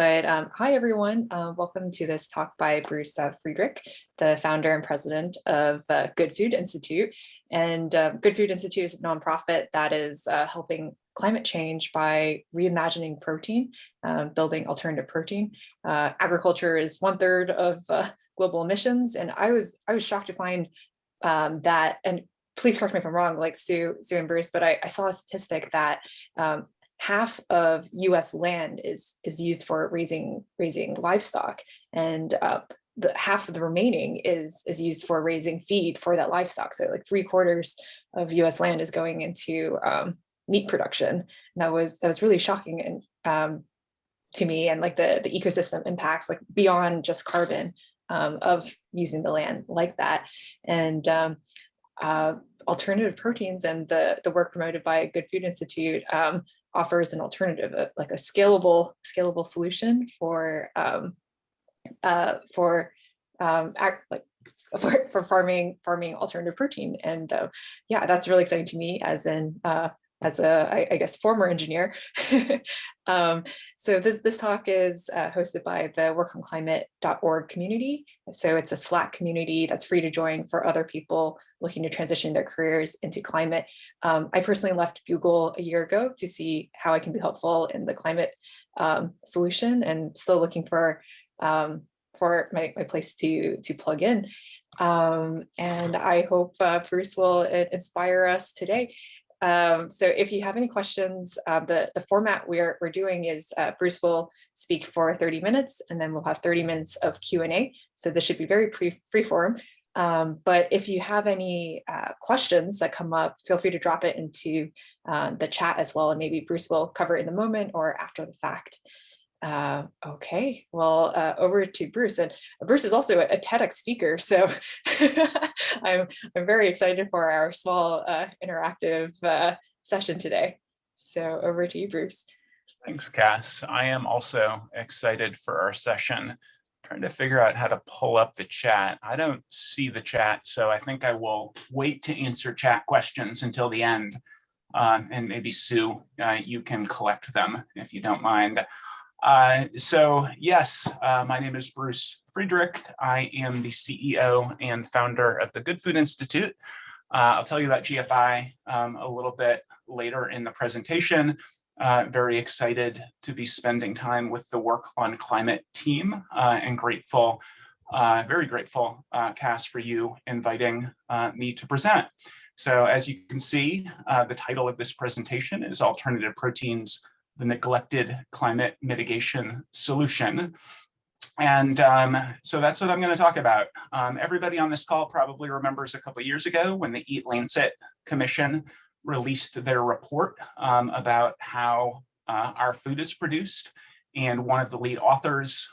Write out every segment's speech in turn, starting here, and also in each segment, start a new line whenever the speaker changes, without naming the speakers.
But hi, everyone. Welcome to this talk by Bruce Friedrich, the founder and president of Good Food Institute. And Good Food Institute is a nonprofit that is helping climate change by reimagining protein, building alternative protein. Agriculture is 1/3 of global emissions. And I was shocked to find that, and please correct me if I'm wrong, like Sue and Bruce, but I saw a statistic that half of U.S. land is used for raising livestock, and the half of the remaining is used for raising feed for that livestock. So like 3/4 of U.S. land is going into meat production. And that was really shocking and to me, and like the ecosystem impacts like beyond just carbon of using the land like that. And alternative proteins and the work promoted by Good Food Institute offers an alternative, like a scalable solution for farming alternative protein. And yeah, that's really exciting to me as a, I guess, former engineer. So this talk is hosted by the workonclimate.org community. So it's a Slack community that's free to join for other people looking to transition their careers into climate. I personally left Google a year ago to see how I can be helpful in the climate solution, and still looking for my place to plug in. And I hope Bruce will inspire us today. So if you have any questions, the format we're doing is Bruce will speak for 30 minutes, and then we'll have 30 minutes of Q&A. So this should be very free form. But if you have any questions that come up, feel free to drop it into the chat as well, and maybe Bruce will cover it in the moment or after the fact. Okay, well, over to Bruce. And Bruce is also a TEDx speaker, so I'm very excited for our small interactive session today. So over to you, Bruce.
Thanks, Cass. I am also excited for our session. Trying to figure out how to pull up the chat. I don't see the chat, so I think I will wait to answer chat questions until the end. And maybe Sue, you can collect them if you don't mind. So yes, my name is Bruce Friedrich. I am the CEO and founder of the Good Food Institute. I'll tell you about GFI a little bit later in the presentation. Very excited to be spending time with the Work on Climate team, and grateful, very grateful, Cass, for you inviting me to present. So as you can see, the title of this presentation is Alternative Proteins: The Neglected Climate Mitigation Solution. And so that's what I'm going to talk about. Everybody on this call probably remembers a couple of years ago when the Eat Lancet Commission released their report about how our food is produced. And one of the lead authors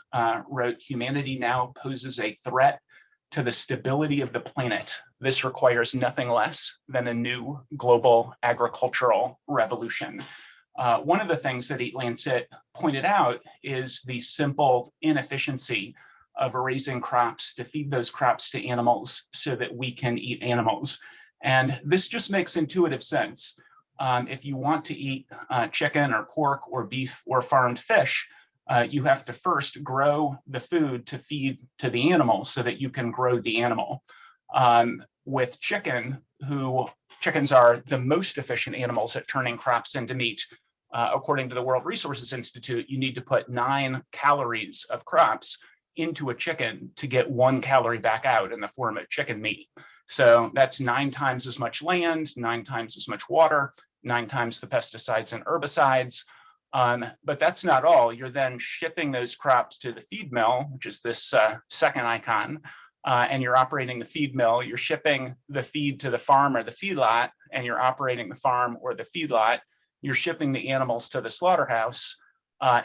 wrote, "Humanity now poses a threat to the stability of the planet. This requires nothing less than a new global agricultural revolution." One of the things that Eat Lancet pointed out is the simple inefficiency of raising crops to feed those crops to animals so that we can eat animals. And this just makes intuitive sense. If you want to eat chicken or pork or beef or farmed fish, you have to first grow the food to feed to the animal so that you can grow the animal. With chickens are the most efficient animals at turning crops into meat. According to the World Resources Institute, you need to put 9 calories of crops into a chicken to get 1 calorie back out in the form of chicken meat. So that's 9 times as much land, 9 times as much water, 9 times the pesticides and herbicides. But that's not all. You're then shipping those crops to the feed mill, which is this second icon, and you're operating the feed mill. You're shipping the feed to the farm or the feedlot, and you're operating the farm or the feedlot. You're shipping the animals to the slaughterhouse.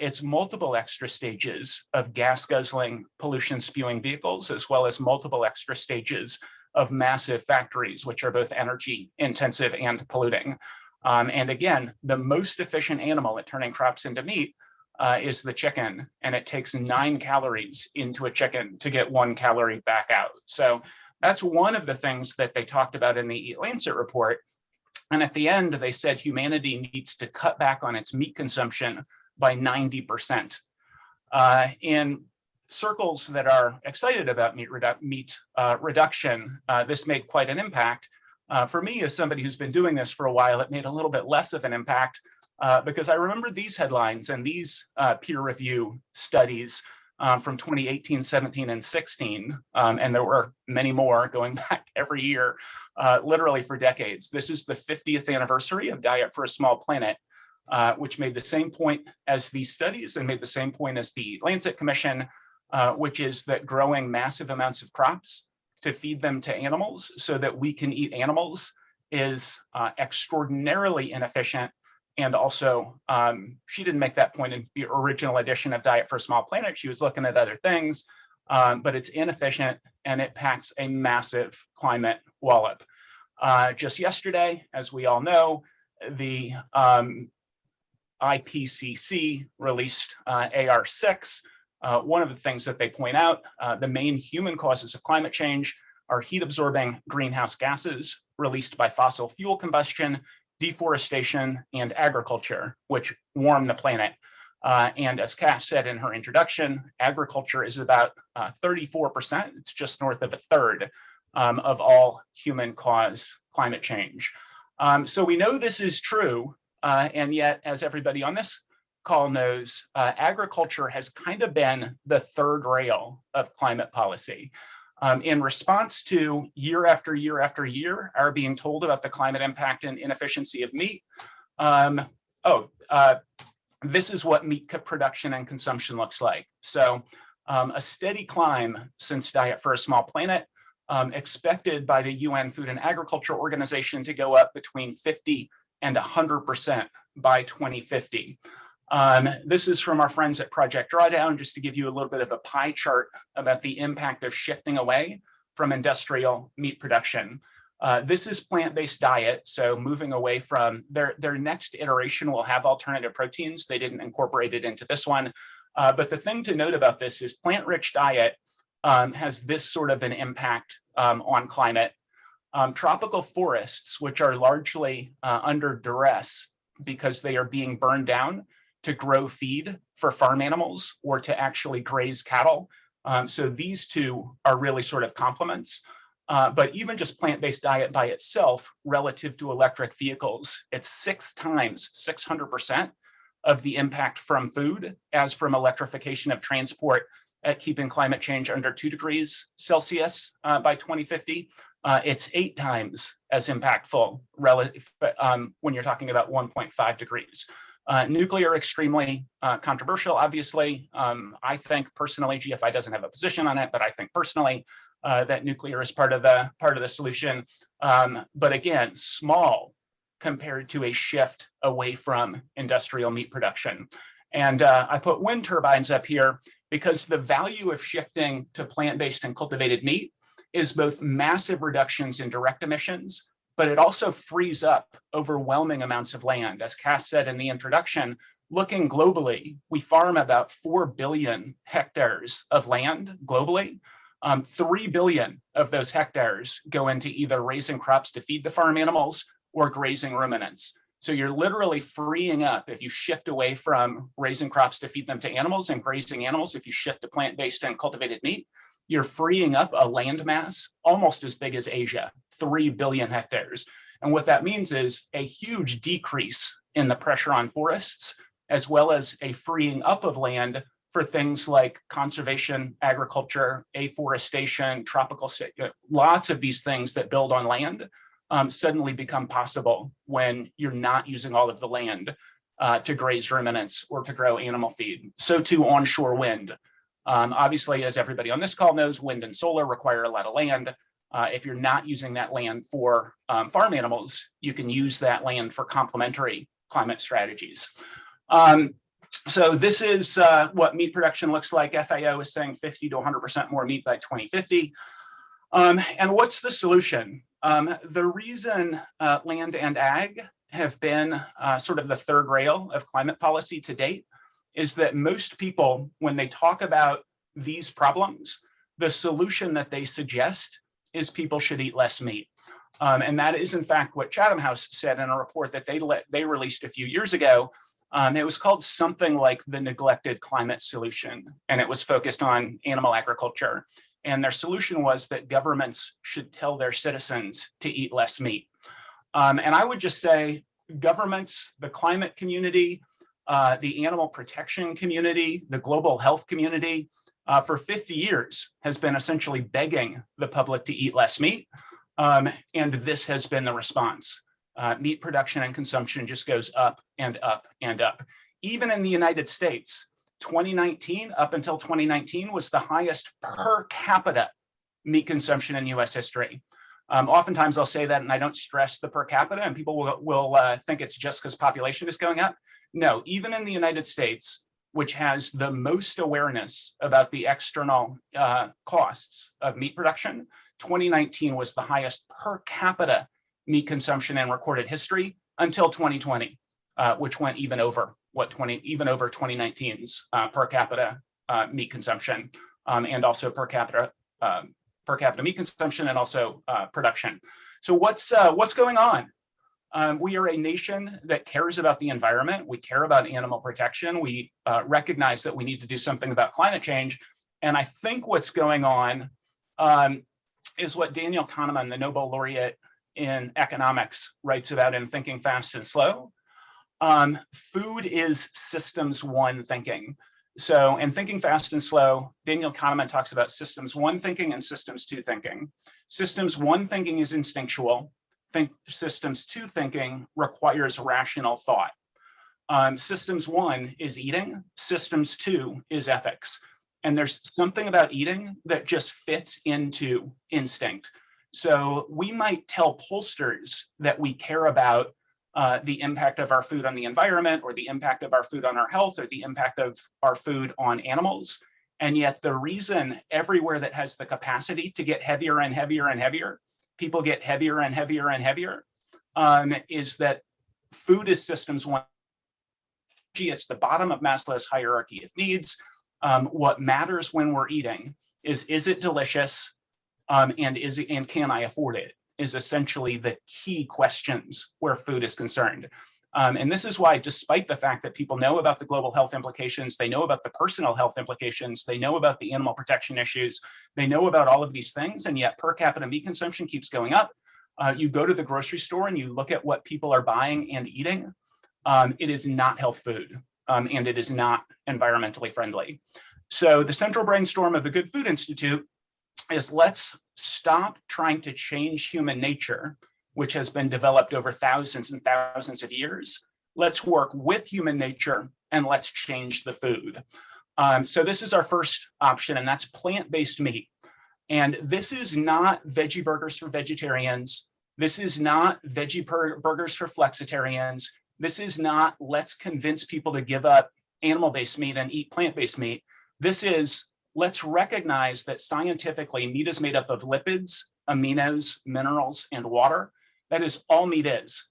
It's multiple extra stages of gas guzzling, pollution spewing vehicles, as well as multiple extra stages of massive factories, which are both energy intensive and polluting. And again, the most efficient animal at turning crops into meat is the chicken, and it takes 9 calories into a chicken to get 1 calorie back out. So that's one of the things that they talked about in the Eat Lancet report. And at the end, they said humanity needs to cut back on its meat consumption by 90%. In circles that are excited about meat reduction, this made quite an impact. For me, as somebody who's been doing this for a while, it made a little bit less of an impact because I remember these headlines and these peer review studies from 2018, 17, and 16, and there were many more going back every year, literally for decades. This is the 50th anniversary of Diet for a Small Planet, which made the same point as these studies and made the same point as the Lancet Commission, which is that growing massive amounts of crops to feed them to animals so that we can eat animals is extraordinarily inefficient. And also, she didn't make that point in the original edition of Diet for a Small Planet. She was looking at other things, but it's inefficient and it packs a massive climate wallop. Just yesterday, as we all know, the IPCC released AR6. One of the things that they point out, the main human causes of climate change are heat-absorbing greenhouse gases released by fossil fuel combustion, deforestation, and agriculture, which warm the planet. And as Cass said in her introduction, agriculture is about 34%. It's just north of a third of all human-caused climate change. So we know this is true, and yet, as everybody on this call knows, agriculture has kind of been the third rail of climate policy. In response to year after year after year, our being told about the climate impact and inefficiency of meat, this is what meat production and consumption looks like. So a steady climb since Diet for a Small Planet, expected by the UN Food and Agriculture Organization to go up between 50 and 100% by 2050. This is from our friends at Project Drawdown, just to give you a little bit of a pie chart about the impact of shifting away from industrial meat production. This is plant-based diet, so moving away from their next iteration will have alternative proteins. They didn't incorporate it into this one. But the thing to note about this is plant-rich diet has this sort of an impact on climate. Tropical forests, which are largely under duress because they are being burned down to grow feed for farm animals or to actually graze cattle. So these two are really sort of complements. But even just plant-based diet by itself relative to electric vehicles, it's 6 times, 600% of the impact from food as from electrification of transport at keeping climate change under 2 degrees Celsius by 2050. It's 8 times as impactful relative when you're talking about 1.5 degrees. Nuclear, extremely controversial, obviously. I think personally, GFI doesn't have a position on it, but I think personally that nuclear is part of the solution. But again, small compared to a shift away from industrial meat production. And I put wind turbines up here because the value of shifting to plant-based and cultivated meat is both massive reductions in direct emissions, but it also frees up overwhelming amounts of land. As Cass said in the introduction, looking globally, we farm about 4 billion hectares of land globally. 3 billion of those hectares go into either raising crops to feed the farm animals or grazing ruminants. So you're literally freeing up, if you shift away from raising crops to feed them to animals and grazing animals, if you shift to plant-based and cultivated meat, you're freeing up a land mass almost as big as Asia, 3 billion hectares. And what that means is a huge decrease in the pressure on forests, as well as a freeing up of land for things like conservation, agriculture, afforestation, tropical, lots of these things that build on land suddenly become possible when you're not using all of the land to graze ruminants or to grow animal feed. So too onshore wind. Obviously, as everybody on this call knows, wind and solar require a lot of land. If you're not using that land for farm animals, you can use that land for complementary climate strategies. So this is what meat production looks like. FAO is saying 50 to 100% more meat by 2050. And what's the solution? The reason land and ag have been sort of the third rail of climate policy to date is that most people, when they talk about these problems, the solution that they suggest is people should eat less meat. And that is, in fact, what Chatham House said in a report that they released a few years ago. It was called something like the Neglected Climate Solution, and it was focused on animal agriculture. And their solution was that governments should tell their citizens to eat less meat. And I would just say governments, the climate community, the animal protection community, the global health community, for 50 years has been essentially begging the public to eat less meat. And this has been the response. Meat production and consumption just goes up and up and up. Even in the United States, 2019, up until 2019, was the highest per capita meat consumption in US history. Oftentimes I'll say that and I don't stress the per capita, and people will think it's just because population is going up. No, even in the United States, which has the most awareness about the external costs of meat production, 2019 was the highest per capita meat consumption in recorded history until 2020, which went even over 2019's per capita meat consumption, and also per capita meat consumption, and also production. So what's going on? We are a nation that cares about the environment. We care about animal protection. We recognize that we need to do something about climate change. And I think what's going on is what Daniel Kahneman, the Nobel laureate in economics, writes about in Thinking Fast and Slow. Food is systems one thinking. So in Thinking Fast and Slow, Daniel Kahneman talks about systems one thinking and systems two thinking. Systems one thinking is instinctual. Systems two thinking requires rational thought. Systems one is eating. Systems two is ethics. And there's something about eating that just fits into instinct. So we might tell pollsters that we care about the impact of our food on the environment, or the impact of our food on our health, or the impact of our food on animals. And yet the reason everywhere that has the capacity to get heavier and heavier and heavier, people get heavier and heavier and heavier, is that food is systems one. It's the bottom of Maslow's hierarchy of needs. What matters when we're eating is it delicious, and can I afford it, is essentially the key questions where food is concerned. And this is why, despite the fact that people know about the global health implications, they know about the personal health implications, they know about the animal protection issues, they know about all of these things, and yet per capita meat consumption keeps going up. You go to the grocery store and you look at what people are buying and eating. It is not health food, and it is not environmentally friendly. So the central brainstorm of the Good Food Institute is, let's stop trying to change human nature, which has been developed over thousands and thousands of years. Let's work with human nature and let's change the food. So this is our first option, and that's plant-based meat. And this is not veggie burgers for vegetarians. This is not veggie burgers for flexitarians. This is not let's convince people to give up animal-based meat and eat plant-based meat. This is, let's recognize that scientifically meat is made up of lipids, aminos, minerals, and water. That is all meat is.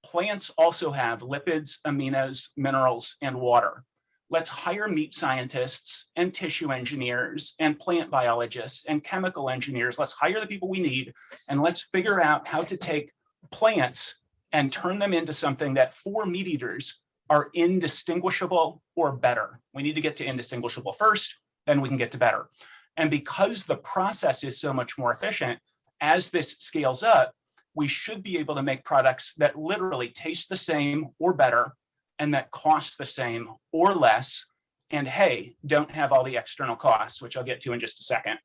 Plants also have lipids, aminos, minerals, and water. Let's hire meat scientists and tissue engineers and plant biologists and chemical engineers. Let's hire the people we need, and let's figure out how to take plants and turn them into something that for meat eaters are indistinguishable or better. We need to get to indistinguishable first, then we can get to better. And because the process is so much more efficient, as this scales up, we should be able to make products that literally taste the same or better, and that cost the same or less, and hey, don't have all the external costs, which I'll get to in just a second.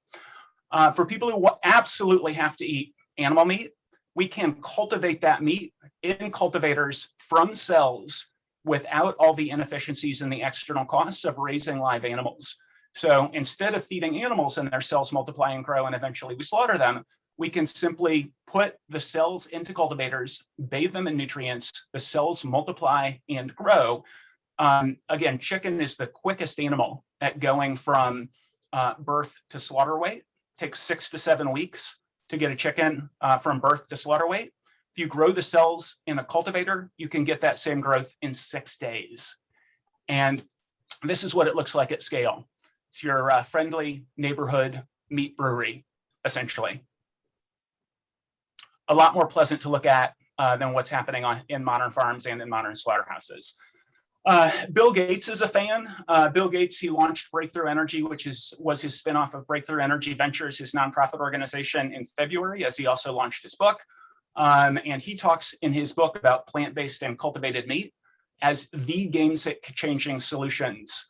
For people who absolutely have to eat animal meat, we can cultivate that meat in cultivators from cells without all the inefficiencies and the external costs of raising live animals. So instead of feeding animals and their cells multiply and grow and eventually we slaughter them, we can simply put the cells into cultivators, bathe them in nutrients, the cells multiply and grow. Again, chicken is the quickest animal at going from birth to slaughter weight. It takes 6 to 7 weeks to get a chicken from birth to slaughter weight. If you grow the cells in a cultivator, you can get that same growth in 6 days. And this is what it looks like at scale. It's your friendly neighborhood meat brewery, essentially. A lot more pleasant to look at than what's happening in modern farms and in modern slaughterhouses. Bill Gates is a fan. Bill Gates, he launched Breakthrough Energy, which was his spinoff of Breakthrough Energy Ventures, his nonprofit organization, in February, as he also launched his book. And he talks in his book about plant-based and cultivated meat as the game-changing solutions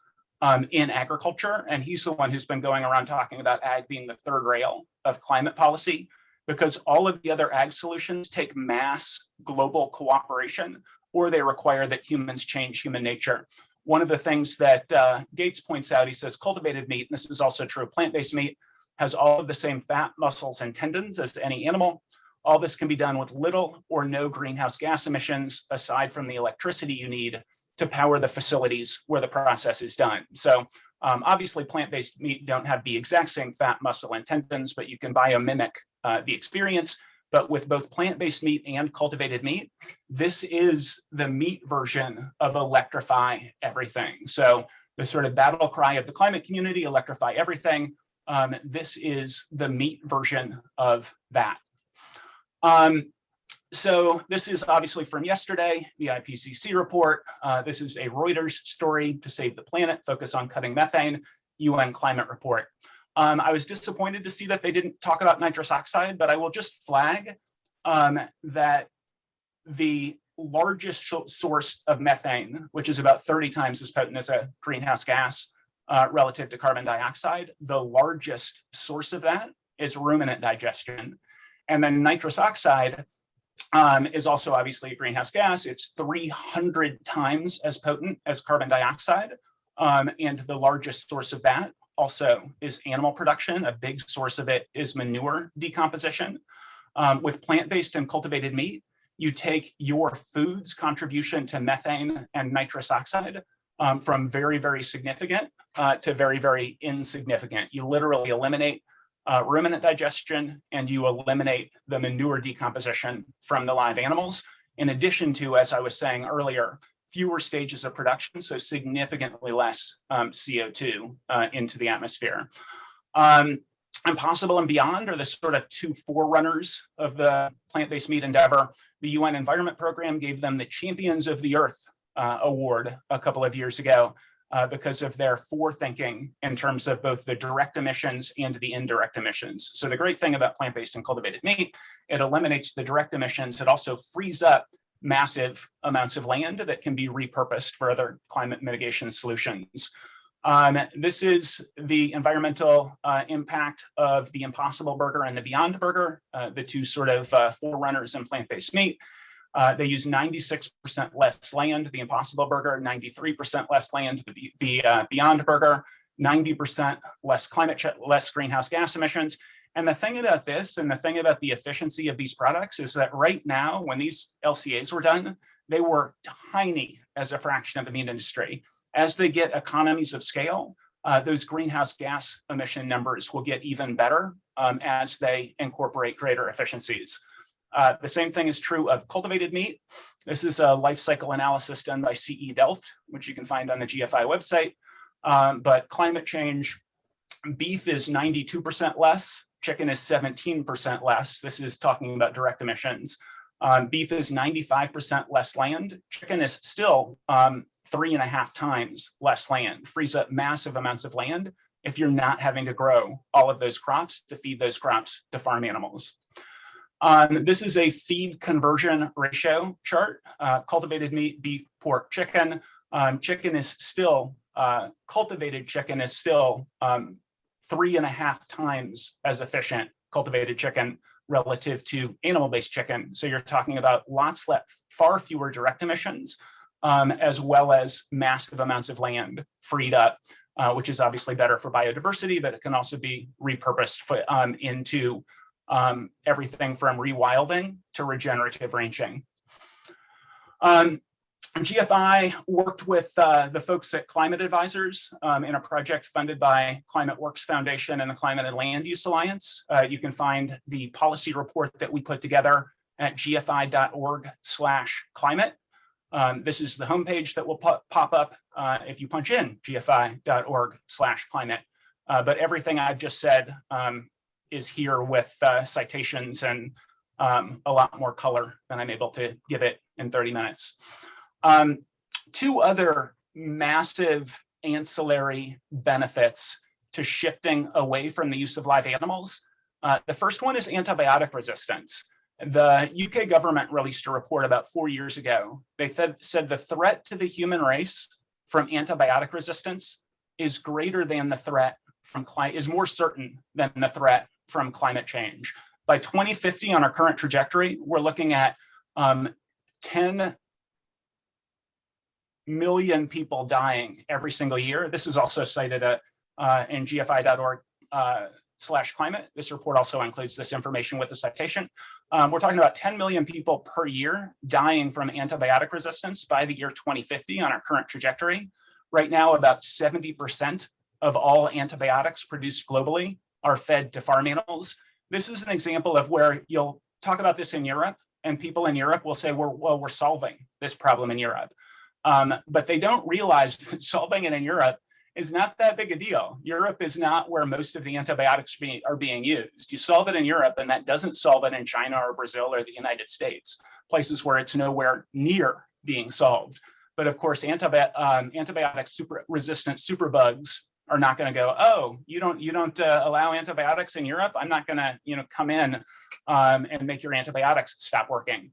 in agriculture. And he's the one who's been going around talking about ag being the third rail of climate policy, because all of the other ag solutions take mass global cooperation, or they require that humans change human nature. One of the things that Gates points out, he says cultivated meat, and this is also true of plant-based meat, has all of the same fat, muscles, and tendons as any animal. All this can be done with little or no greenhouse gas emissions, aside from the electricity you need to power the facilities where the process is done. So obviously plant-based meat don't have the exact same fat, muscle, and tendons, but you can biomimic the experience. But with both plant-based meat and cultivated meat, this is the meat version of electrify everything. So the sort of battle cry of the climate community, electrify everything. This is the meat version of that. So this is obviously from yesterday, the IPCC report. This is a Reuters story to save the planet, focus on cutting methane, UN climate report. I was disappointed to see that they didn't talk about nitrous oxide, but I will just flag that the largest source of methane, which is about 30 times as potent as a greenhouse gas relative to carbon dioxide, the largest source of that is ruminant digestion. And then nitrous oxide is also obviously a greenhouse gas. It's 300 times as potent as carbon dioxide. And the largest source of that also is animal production. A big source of it is manure decomposition. With plant-based and cultivated meat, you take your food's contribution to methane and nitrous oxide from very, very significant to very, very insignificant. You literally eliminate ruminant digestion, and you eliminate the manure decomposition from the live animals, in addition to, as I was saying earlier, fewer stages of production, so significantly less CO2 into the atmosphere. Impossible and Beyond are the sort of two forerunners of the plant-based meat endeavor. The UN Environment Program gave them the Champions of the Earth award a couple of years ago because of their forethinking in terms of both the direct emissions and the indirect emissions. So the great thing about plant-based and cultivated meat, it eliminates the direct emissions. It also frees up massive amounts of land that can be repurposed for other climate mitigation solutions. This is the environmental impact of the Impossible Burger and the Beyond Burger, the two sort of forerunners in plant-based meat. They use 96% less land, the Impossible Burger, 93% less land, the Beyond Burger, 90% less greenhouse gas emissions. And the thing about this, and the thing about the efficiency of these products, is that right now, when these LCAs were done, they were tiny as a fraction of the meat industry. As they get economies of scale, those greenhouse gas emission numbers will get even better as they incorporate greater efficiencies. The same thing is true of cultivated meat. This is a life cycle analysis done by CE Delft, which you can find on the GFI website. But climate change, beef is 92% less, chicken is 17% less. This is talking about direct emissions. Beef is 95% less land. Chicken is still 3.5 times less land, frees up massive amounts of land if you're not having to grow all of those crops to feed those crops to farm animals. This is a feed conversion ratio chart. Cultivated meat, beef, pork, chicken. Chicken is still, cultivated chicken is still 3.5 times as efficient, cultivated chicken, relative to animal-based chicken. So you're talking about far fewer direct emissions, as well as massive amounts of land freed up, which is obviously better for biodiversity, but it can also be repurposed into everything from rewilding to regenerative ranching. GFI worked with the folks at Climate Advisors in a project funded by Climate Works Foundation and the Climate and Land Use Alliance. You can find the policy report that we put together at gfi.org/climate. This is the homepage that will pop up if you punch in gfi.org/climate. But everything I've just said is here with citations and a lot more color than I'm able to give it in 30 minutes. Two other massive ancillary benefits to shifting away from the use of live animals. The first one is antibiotic resistance. The UK government released a report about 4 years ago. They said the threat to the human race from antibiotic resistance is greater than the threat from is more certain than the threat from climate change. By 2050, on our current trajectory, we're looking at 10 million people dying every single year. This is also cited in gfi.org/climate. This report also includes this information with a citation. We're talking about 10 million people per year dying from antibiotic resistance by the year 2050 on our current trajectory. Right now, about 70% of all antibiotics produced globally are fed to farm animals. This is an example of where you'll talk about this in Europe, and people in Europe will say, we're solving this problem in Europe. But they don't realize that solving it in Europe is not that big a deal. Europe is not where most of the antibiotics are being used. You solve it in Europe, and that doesn't solve it in China or Brazil or the United States, places where it's nowhere near being solved. But of course, antibiotic resistant superbugs are not going to go, oh, you don't allow antibiotics in Europe? I'm not going to come in and make your antibiotics stop working.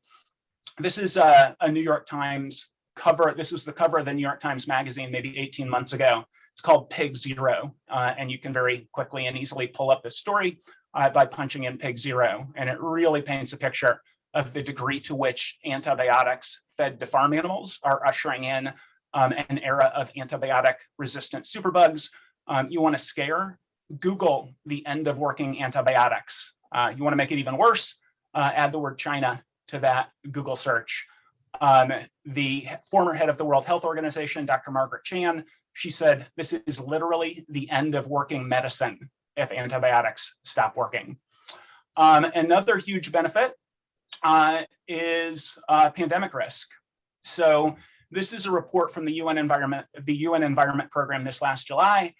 This is a New York Times cover. This was the cover of the New York Times Magazine maybe 18 months ago. It's called Pig Zero, and you can very quickly and easily pull up this story by punching in Pig Zero, and it really paints a picture of the degree to which antibiotics fed to farm animals are ushering in an era of antibiotic-resistant superbugs. You want to scare? Google the end of working antibiotics. You want to make it even worse? Add the word China to that Google search. The former head of the World Health Organization, Dr. Margaret Chan, she said, this is literally the end of working medicine if antibiotics stop working. Another huge benefit is pandemic risk. So this is a report from the UN Environment Program this last July.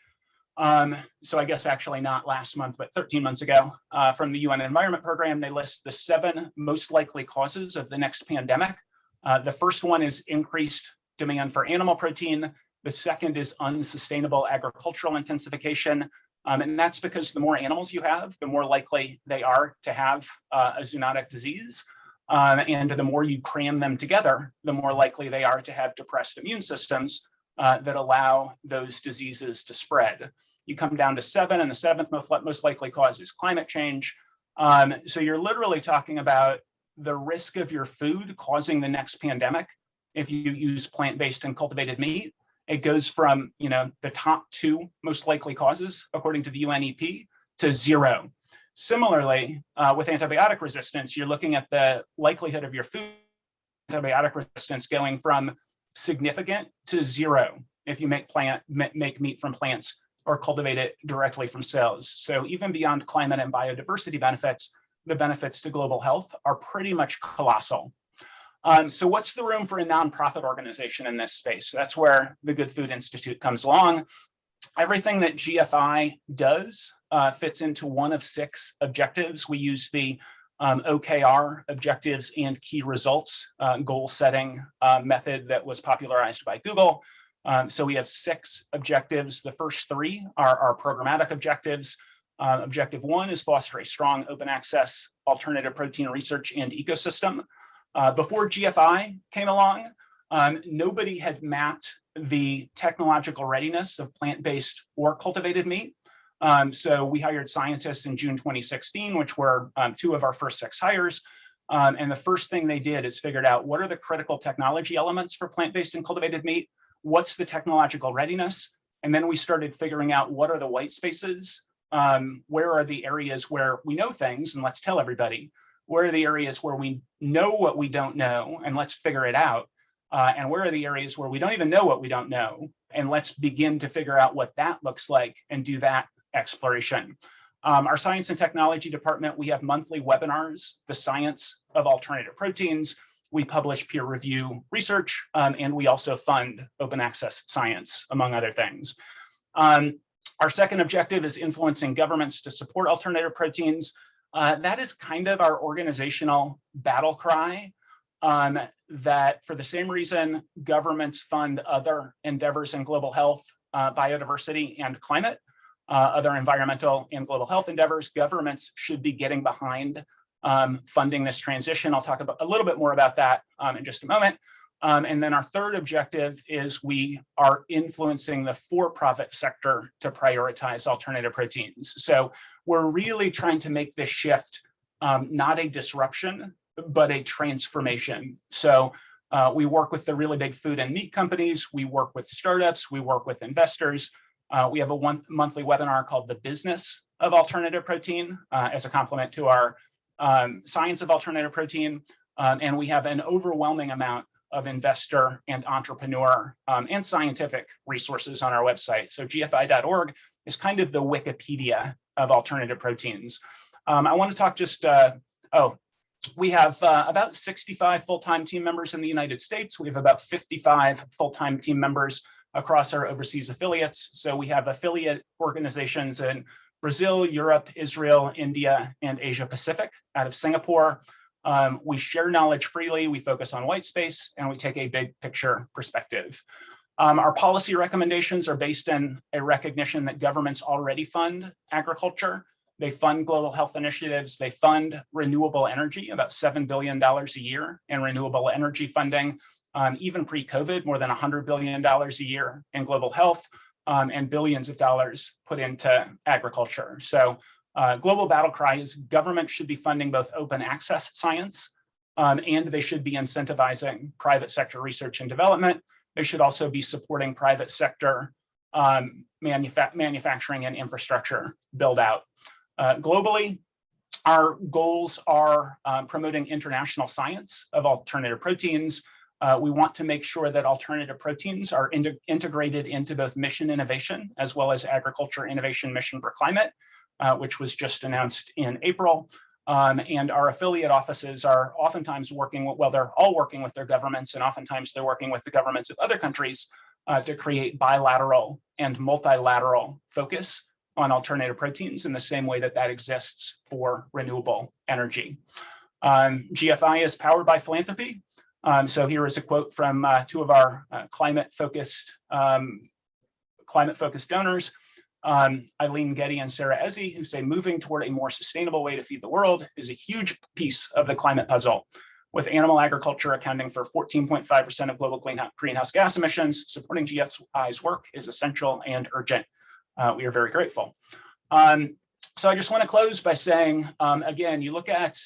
So I guess actually not last month, but 13 months ago, from the UN Environment Program, they list the 7 most likely causes of the next pandemic. The first one is increased demand for animal protein. The second is unsustainable agricultural intensification. And that's because the more animals you have, the more likely they are to have a zoonotic disease. And the more you cram them together, the more likely they are to have depressed immune systems that allow those diseases to spread. You come down to 7, and the 7th most likely cause is climate change. So you're literally talking about the risk of your food causing the next pandemic. If you use plant-based and cultivated meat, it goes from the top 2 most likely causes, according to the UNEP, to 0. Similarly, with antibiotic resistance, you're looking at the likelihood of your food antibiotic resistance going from significant to 0 if you make meat from plants or cultivate it directly from cells. So even beyond climate and biodiversity benefits, the benefits to global health are pretty much colossal. So what's the room for a nonprofit organization in this space? So that's where the Good Food Institute comes along. Everything that GFI does fits into one of 6 objectives. We use the OKR, objectives and key results, goal setting method that was popularized by Google. So we have 6 objectives. The first 3 are our programmatic objectives. Objective 1 is foster a strong open access alternative protein research and ecosystem. Before GFI came along, nobody had mapped the technological readiness of plant-based or cultivated meat. So we hired scientists in June 2016, which were 2 of our first 6 hires. And the first thing they did is figured out what are the critical technology elements for plant-based and cultivated meat? What's the technological readiness? And then we started figuring out what are the white spaces? Where are the areas where we know things, and let's tell everybody. Where are the areas where we know what we don't know, and let's figure it out? And where are the areas where we don't even know what we don't know, and let's begin to figure out what that looks like and do that exploration. Our science and technology department, we have monthly webinars, the science of alternative proteins. We publish peer review research, and we also fund open access science, among other things. Our second objective is influencing governments to support alternative proteins. That is kind of our organizational battle cry. that for the same reason governments fund other endeavors in global health, biodiversity, and climate, other environmental and global health endeavors, governments should be getting behind funding this transition. I'll talk about a little bit more about that in just a moment. And then our third objective is we are influencing the for-profit sector to prioritize alternative proteins. So we're really trying to make this shift not a disruption, but a transformation. So we work with the really big food and meat companies, we work with startups, we work with investors. We have a monthly webinar called The Business of Alternative Protein as a complement to our Science of Alternative Protein. And we have an overwhelming amount of investor and entrepreneur and scientific resources on our website. So gfi.org is kind of the Wikipedia of alternative proteins. I want to talk just, we have about 65 full-time team members in the United States. We have about 55 full-time team members across our overseas affiliates. So we have affiliate organizations in Brazil, Europe, Israel, India, and Asia Pacific out of Singapore. We share knowledge freely, we focus on white space, and we take a big picture perspective. Our policy recommendations are based in a recognition that governments already fund agriculture. They fund global health initiatives. They fund renewable energy, about $7 billion a year in renewable energy funding. Even pre-COVID, more than $100 billion a year in global health, and billions of dollars put into agriculture. So global battle cry is government should be funding both open access science, and they should be incentivizing private sector research and development. They should also be supporting private sector manufacturing and infrastructure build out. Globally, our goals are promoting international science of alternative proteins. We want to make sure that alternative proteins are integrated into both mission innovation as well as agriculture innovation mission for climate, which was just announced in April. And our affiliate offices are oftentimes working, well, they're all working with their governments, and oftentimes they're working with the governments of other countries to create bilateral and multilateral focus on alternative proteins in the same way that that exists for renewable energy. GFI is powered by philanthropy. So here is a quote from two of our climate-focused donors, Eileen Getty and Sarah Ezzy, who say moving toward a more sustainable way to feed the world is a huge piece of the climate puzzle. With animal agriculture accounting for 14.5% of global greenhouse gas emissions, supporting GFI's work is essential and urgent. We are very grateful. So I just want to close by saying, again, you look at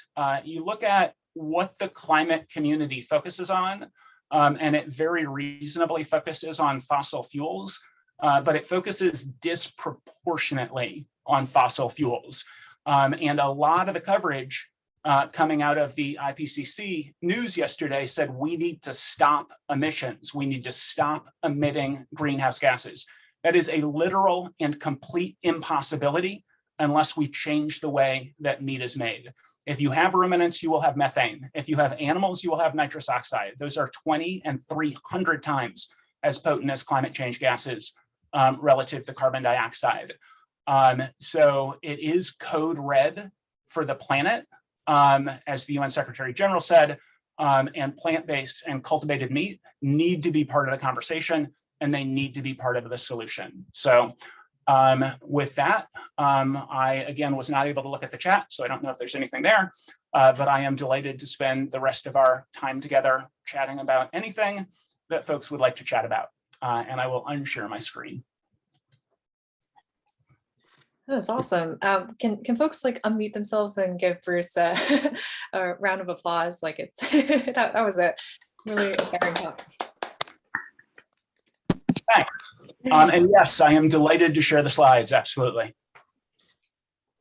what the climate community focuses on, and it very reasonably focuses on fossil fuels, but it focuses disproportionately on fossil fuels. And a lot of the coverage coming out of the IPCC news yesterday said we need to stop emissions. We need to stop emitting greenhouse gases. That is a literal and complete impossibility unless we change the way that meat is made. If you have ruminants, you will have methane. If you have animals, you will have nitrous oxide. Those are 20 and 300 times as potent as climate change gases relative to carbon dioxide. So it is code red for the planet, as the UN Secretary General said, and plant-based and cultivated meat need to be part of the conversation, and they need to be part of the solution. So with that, I again was not able to look at the chat, so I don't know if there's anything there, but I am delighted to spend the rest of our time together chatting about anything that folks would like to chat about. And I will unshare my screen.
That was awesome. Can folks like unmute themselves and give Bruce a round of applause? Like it's that was a really inspiring talk.
Thanks. And yes, I am delighted to share the slides. Absolutely.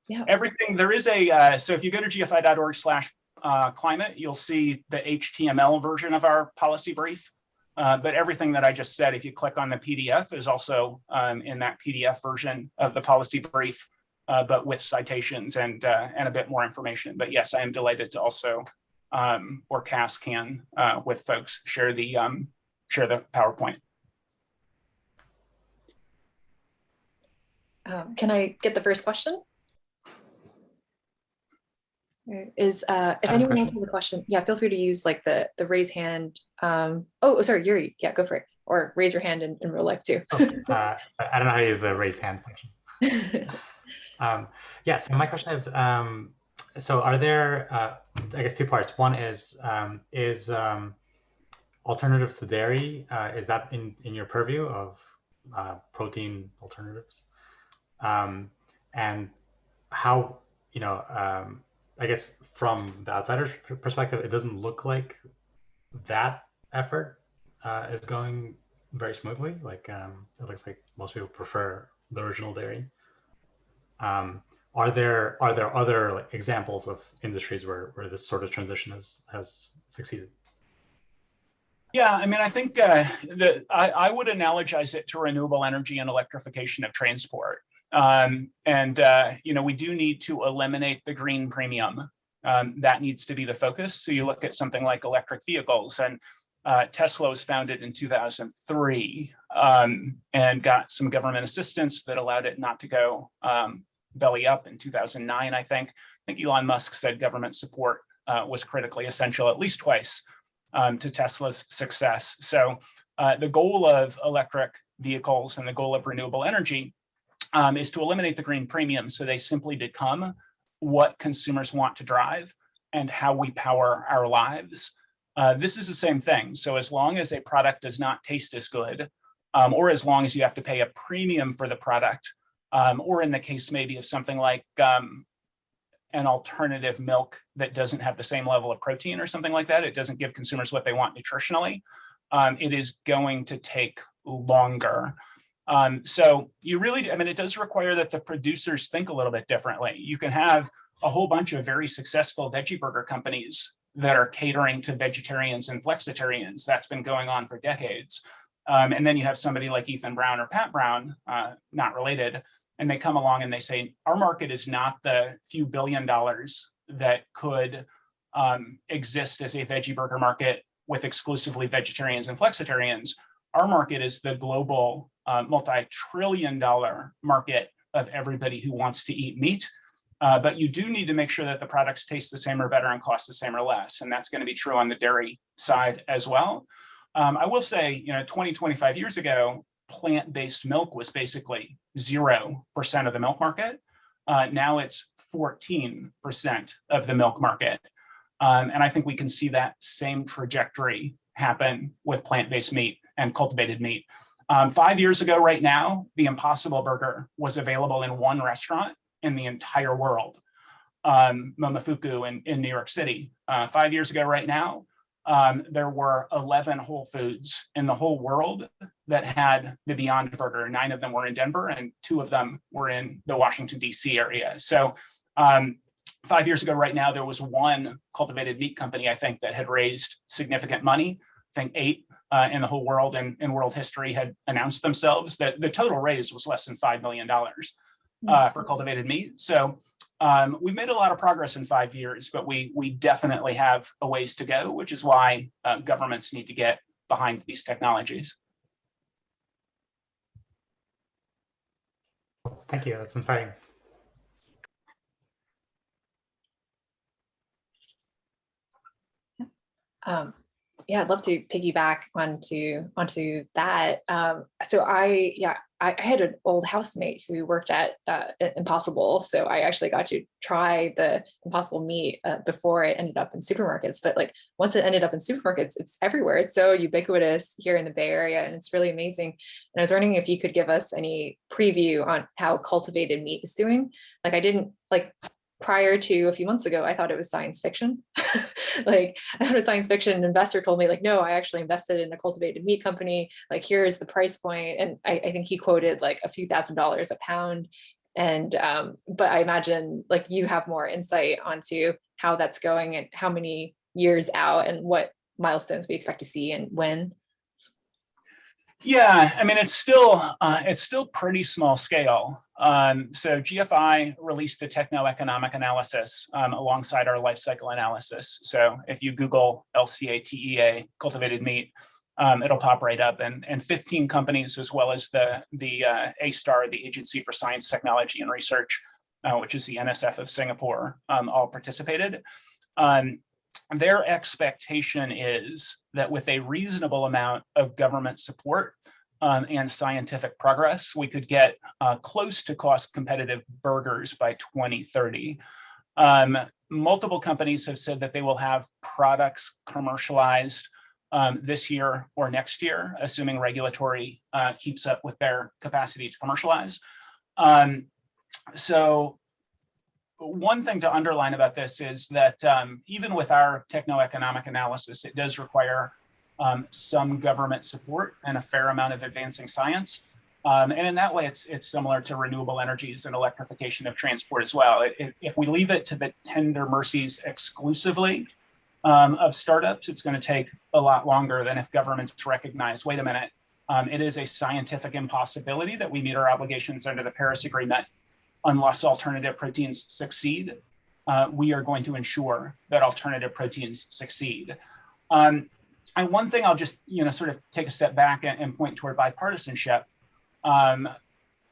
Yeah. Everything there is a so if you go to gfi.org/climate, you'll see the HTML version of our policy brief. But everything that I just said, if you click on the PDF, is also in that PDF version of the policy brief, but with citations and a bit more information. But yes, I am delighted to also, or Cass can, with folks, share the PowerPoint.
Can I get the first question? Is if anyone else has a question, yeah, feel free to use like the raise hand. Oh, sorry, Yuri. Yeah, go for it. Or raise your hand in real life too.
I don't know how to use the raise hand function. Yeah, so my question is, so are there, I guess, two parts. One is alternatives to dairy, is that in your purview of protein alternatives? And how, I guess from the outsider's perspective, it doesn't look like that effort is going very smoothly. Like it looks like most people prefer the original dairy. Are there other like examples of industries where this sort of transition has succeeded?
Yeah, I mean, I think I would analogize it to renewable energy and electrification of transport. We do need to eliminate the green premium. That needs to be the focus. So you look at something like electric vehicles, and Tesla was founded in 2003 and got some government assistance that allowed it not to go belly up in 2009, I think. I think Elon Musk said government support was critically essential at least twice to Tesla's success. So the goal of electric vehicles and the goal of renewable energy is to eliminate the green premium so they simply become what consumers want to drive and how we power our lives. This is the same thing. So as long as a product does not taste as good, or as long as you have to pay a premium for the product, or in the case maybe of something like an alternative milk that doesn't have the same level of protein or something like that, it doesn't give consumers what they want nutritionally, it is going to take longer. So you really, I mean, it does require that the producers think a little bit differently. You can have a whole bunch of very successful veggie burger companies that are catering to vegetarians and flexitarians. That's been going on for decades. And then you have somebody like Ethan Brown or Pat Brown, not related, and they come along and they say, our market is not the few $billion that could exist as a veggie burger market with exclusively vegetarians and flexitarians. Our market is the global multi-trillion-dollar market of everybody who wants to eat meat. But you do need to make sure that the products taste the same or better and cost the same or less. And that's going to be true on the dairy side as well. I will say, 20, 25 years ago, plant-based milk was basically 0% of the milk market. Now it's 14% of the milk market. And I think we can see that same trajectory happen with plant-based meat and cultivated meat. 5 years ago right now, the Impossible Burger was available in one restaurant in the entire world, Momofuku in New York City. 5 years ago right now, there were 11 Whole Foods in the whole world that had the Beyond Burger. 9 of them were in Denver and 2 of them were in the Washington, D.C. area. So 5 years ago right now, there was one cultivated meat company, I think, that had raised significant money. I think 8 in the whole world and in world history had announced themselves. That the total raise was less than $5 million for cultivated meat. So we've made a lot of progress in 5 years, but we definitely have a ways to go, which is why governments need to get behind these technologies.
Thank you. That's inspiring.
Yeah, I'd love to piggyback onto that. So I had an old housemate who worked at Impossible, so I actually got to try the Impossible meat before it ended up in supermarkets. But like once it ended up in supermarkets, it's everywhere. It's so ubiquitous here in the Bay Area, and it's really amazing. And I was wondering if you could give us any preview on how cultivated meat is doing. Like I didn't like. Prior to a few months ago, I thought it was science fiction. Like I thought it was science fiction. An investor told me like, no, I actually invested in a cultivated meat company. Like here's the price point. And I think he quoted like a few $1,000s a pound. And but I imagine like you have more insight onto how that's going and how many years out and what milestones we expect to see and when.
Yeah, I mean, it's still pretty small scale. So GFI released a techno-economic analysis alongside our life cycle analysis. So if you Google LCATEA, cultivated meat, it'll pop right up. And 15 companies, as well as the A-STAR, the Agency for Science, Technology, and Research, which is the NSF of Singapore, all participated. Their expectation is that with a reasonable amount of government support and scientific progress, we could get close to cost competitive burgers by 2030. Multiple companies have said that they will have products commercialized this year or next year, assuming regulatory keeps up with their capacity to commercialize. So one thing to underline about this is that even with our techno-economic analysis, it does require some government support and a fair amount of advancing science. And in that way, it's similar to renewable energies and electrification of transport as well. If we leave it to the tender mercies exclusively of startups, it's going to take a lot longer than if governments recognize, wait a minute, it is a scientific impossibility that we meet our obligations under the Paris Agreement unless alternative proteins succeed. We are going to ensure that alternative proteins succeed. And one thing I'll just sort of take a step back and point toward bipartisanship.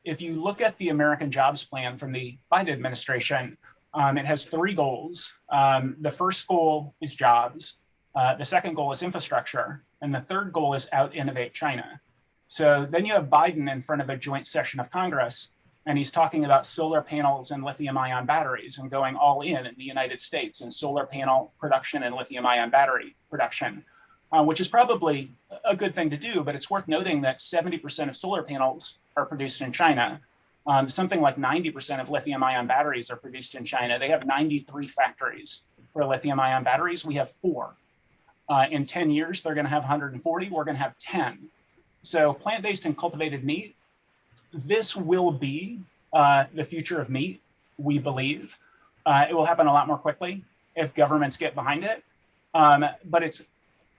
If you look at the American Jobs Plan from the Biden administration, it has 3 goals. The first goal is jobs. The second goal is infrastructure. And the third goal is out-innovate China. So then you have Biden in front of a joint session of Congress, and he's talking about solar panels and lithium-ion batteries and going all in the United States in solar panel production and lithium-ion battery production, which is probably a good thing to do, but it's worth noting that 70% of solar panels are produced in China. Something like 90% of lithium-ion batteries are produced in China. They have 93 factories for lithium-ion batteries. We have 4. In 10 years, they're going to have 140. We're going to have 10. So plant-based and cultivated meat, this will be the future of meat, we believe. It will happen a lot more quickly if governments get behind it. But it's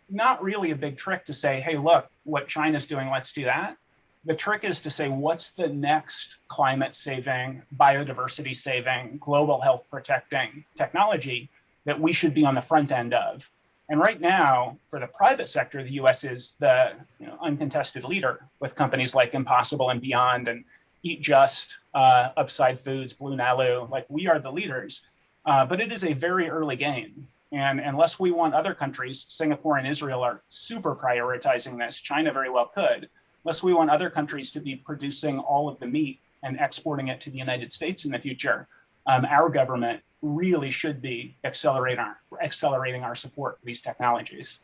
not really a big trick to say, hey, look, what China's doing, let's do that. The trick is to say, what's the next climate saving, biodiversity saving, global health protecting technology that we should be on the front end of? And right now, for the private sector, the US is the uncontested leader with companies like Impossible and Beyond and Eat Just, Upside Foods, Blue Nalu. Like, we are the leaders, but it is a very early game. And unless we want other countries, Singapore and Israel are super prioritizing this, China very well could, unless we want other countries to be producing all of the meat and exporting it to the United States in the future, our government really should be accelerating our support for these technologies.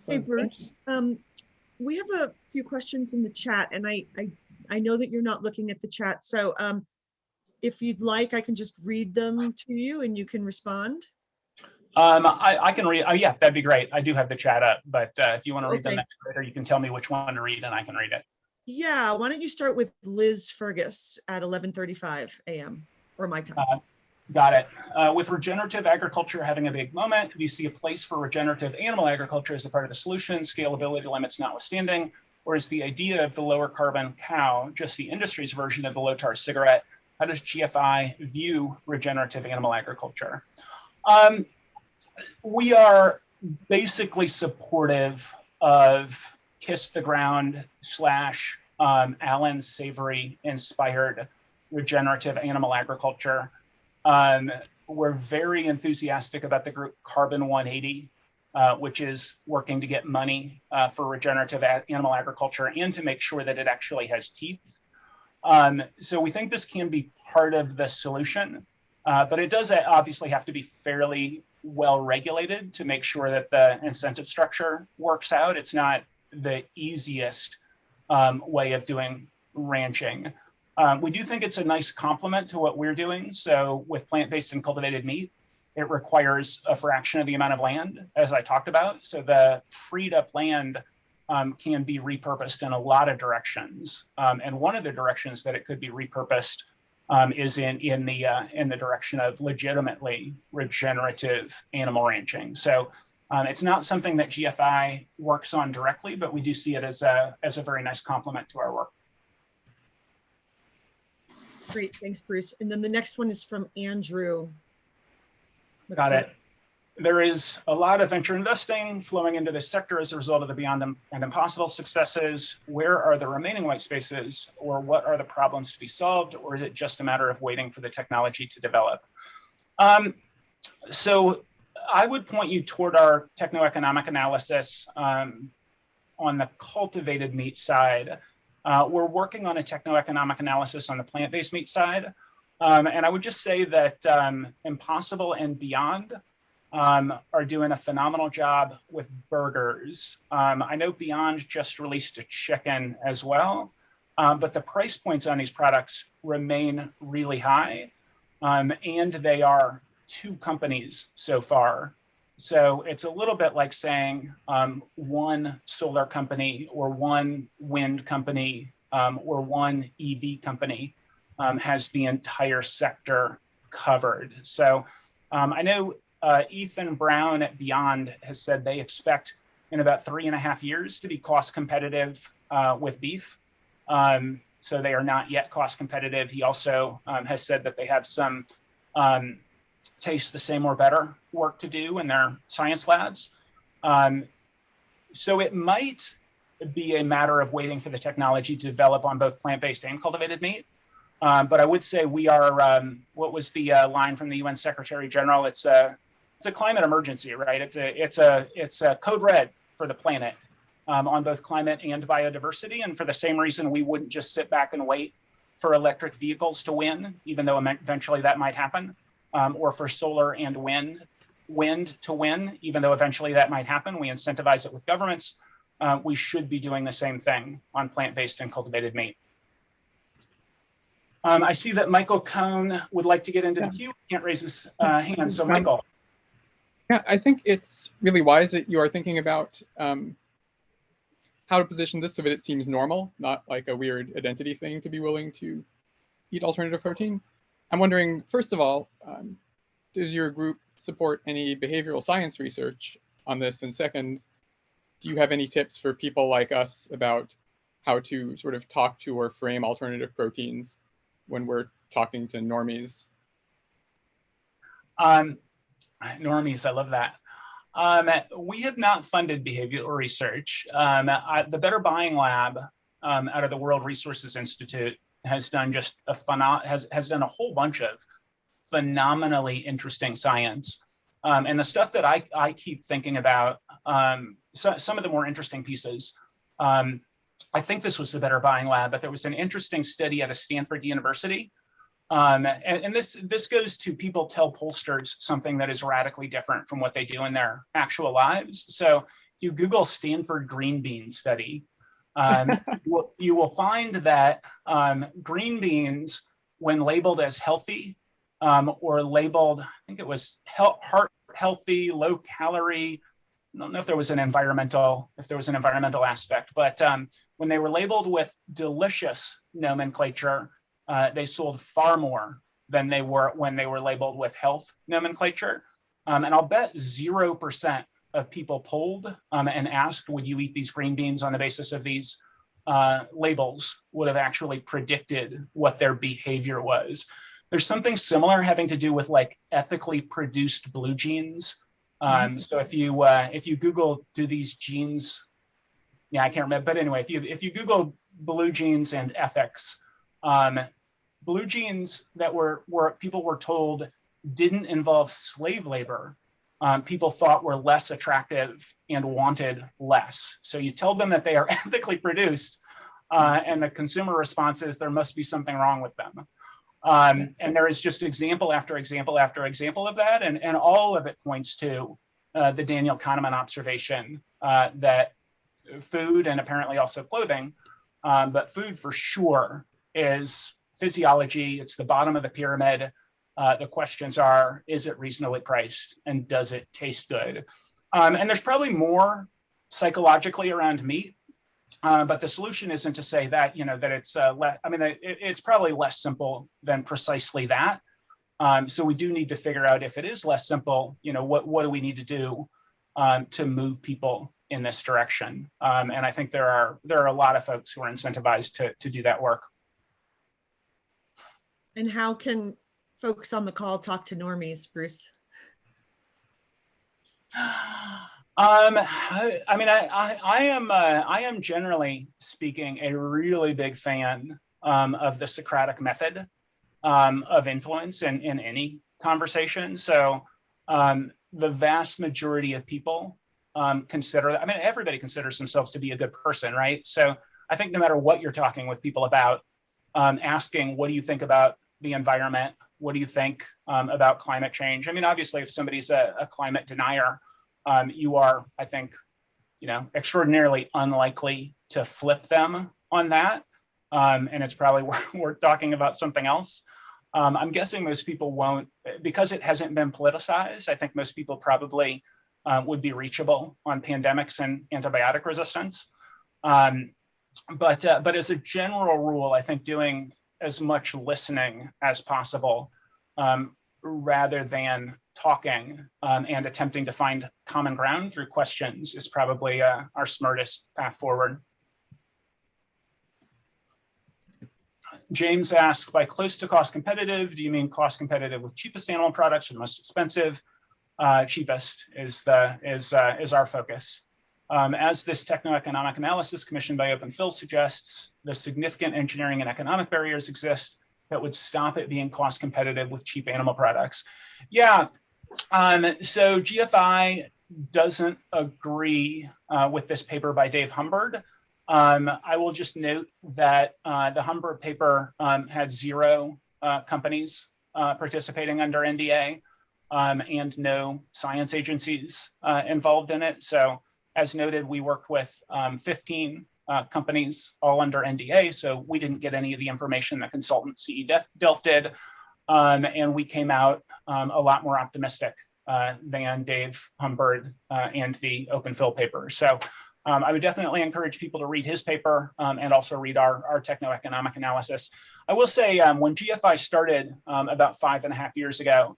Hey, Bruce, we have a few questions in the chat, and I know that you're not looking at the chat, so if you'd like, I can just read them to you and you can respond.
I can read. Yeah, that'd be great. I do have the chat up, but if you want to read them next, or you can tell me which one to read and I can read it.
Yeah, why don't you start with Liz Fergus at 11:35 a.m. or my time.
Got it. With regenerative agriculture having a big moment, do you see a place for regenerative animal agriculture as a part of the solution, scalability limits notwithstanding, or is the idea of the lower carbon cow just the industry's version of the low tar cigarette? How does GFI view regenerative animal agriculture? We are basically supportive of Kiss the Ground / Alan Savory inspired regenerative animal agriculture. We're very enthusiastic about the group Carbon 180, which is working to get money for regenerative animal agriculture and to make sure that it actually has teeth. So we think this can be part of the solution, but it does obviously have to be fairly well regulated to make sure that the incentive structure works out. It's not the easiest way of doing ranching. We do think it's a nice complement to what we're doing. So with plant-based and cultivated meat, it requires a fraction of the amount of land, as I talked about. So the freed up land can be repurposed in a lot of directions. And one of the directions that it could be repurposed is in the direction of legitimately regenerative animal ranching. So it's not something that GFI works on directly, but we do see it as a very nice complement to our work.
Great, thanks, Bruce. And then the next one is from Andrew.
Got it. there is a lot of venture investing flowing into this sector as a result of the Beyond and Impossible successes. Where are the remaining white spaces, or what are the problems to be solved, or is it just a matter of waiting for the technology to develop? So I would point you toward our techno-economic analysis on the cultivated meat side. We're working on a techno-economic analysis on the plant-based meat side. And I would just say that Impossible and Beyond are doing a phenomenal job with burgers. I know Beyond just released a chicken as well, but the price points on these products remain really high, and they are 2 companies so far. So it's a little bit like saying one solar company or one wind company or one EV company has the entire sector covered. So I know Ethan Brown at Beyond has said they expect in about 3.5 years to be cost competitive with beef. So they are not yet cost competitive. He also has said that they have some taste the same or better work to do in their science labs. So it might be a matter of waiting for the technology to develop on both plant-based and cultivated meat. But I would say we are, what was the line from the UN Secretary General? It's a climate emergency, right? It's a code red for the planet on both climate and biodiversity. And for the same reason, we wouldn't just sit back and wait for electric vehicles to win, even though eventually that might happen, or for solar and wind to win, even though eventually that might happen. We incentivize it with governments. We should be doing the same thing on plant-based and cultivated meat. I see that Michael Cohn would like to get into the queue. He can't raise his hand. So Michael.
Yeah, I think it's really wise that you are thinking about how to position this so that it seems normal, not like a weird identity thing to be willing to eat alternative protein. I'm wondering, first of all, does your group support any behavioral science research on this? And second, do you have any tips for people like us about how to sort of talk to or frame alternative proteins when we're talking to normies?
Normies, I love that. We have not funded behavioral research. The Better Buying Lab out of the World Resources Institute has done just has done a whole bunch of phenomenally interesting science. And the stuff that I keep thinking about, some of the more interesting pieces, I think this was the Better Buying Lab, but there was an interesting study at Stanford University. And this goes to people tell pollsters something that is radically different from what they do in their actual lives. So if you Google Stanford green bean study, you will find that green beans, when labeled as healthy or labeled, I think it was heart healthy, low calorie, I don't know if there was an environmental aspect, but when they were labeled with delicious nomenclature, they sold far more than they were when they were labeled with health nomenclature. And I'll bet 0% of people polled and asked, would you eat these green beans on the basis of these labels, would have actually predicted what their behavior was. There's something similar having to do with like ethically produced blue jeans. So if you Google, do these jeans, yeah, I can't remember, but anyway, if you Google blue jeans and ethics, blue jeans that people were told didn't involve slave labor, people thought were less attractive and wanted less. So you tell them that they are ethically produced, and the consumer response is there must be something wrong with them. And there is just example after example after example of that, and all of it points to the Daniel Kahneman observation that food, and apparently also clothing, but food for sure is physiology. It's the bottom of the pyramid. The questions are, is it reasonably priced, and does it taste good? And there's probably more psychologically around meat, but the solution isn't to say that, that it's it's probably less simple than precisely that. So we do need to figure out, if it is less simple, what do we need to do to move people in this direction? And I think there are a lot of folks who are incentivized to do that work.
And how can folks on the call talk to normies, Bruce?
I mean, I am generally speaking a really big fan of the Socratic method of influence in any conversation. So the vast majority of people consider, I mean, everybody considers themselves to be a good person, right? So I think no matter what you're talking with people about, asking, what do you think about the environment? What do you think about climate change? I mean, obviously, if somebody's a climate denier, you are, I think, extraordinarily unlikely to flip them on that. And it's probably worth talking about something else. I'm guessing most people won't, because it hasn't been politicized. I think most people probably would be reachable on pandemics and antibiotic resistance. But as a general rule, I think doing as much listening as possible rather than talking and attempting to find common ground through questions is probably our smartest path forward. James asks, by close to cost competitive, do you mean cost competitive with cheapest animal products or the most expensive? Cheapest is our focus. As this techno-economic analysis commissioned by Open Phil suggests, the significant engineering and economic barriers exist that would stop it being cost competitive with cheap animal products. Yeah, so GFI doesn't agree with this paper by Dave Humbird. I will just note that the Humbird paper had 0 companies participating under NDA and no science agencies involved in it. So as noted, we worked with 15 companies all under NDA, so we didn't get any of the information that consultant CE Delft did. And we came out a lot more optimistic than Dave Humbird and the Open Phil paper. So I would definitely encourage people to read his paper and also read our techno-economic analysis. I will say when GFI started about 5.5 years ago,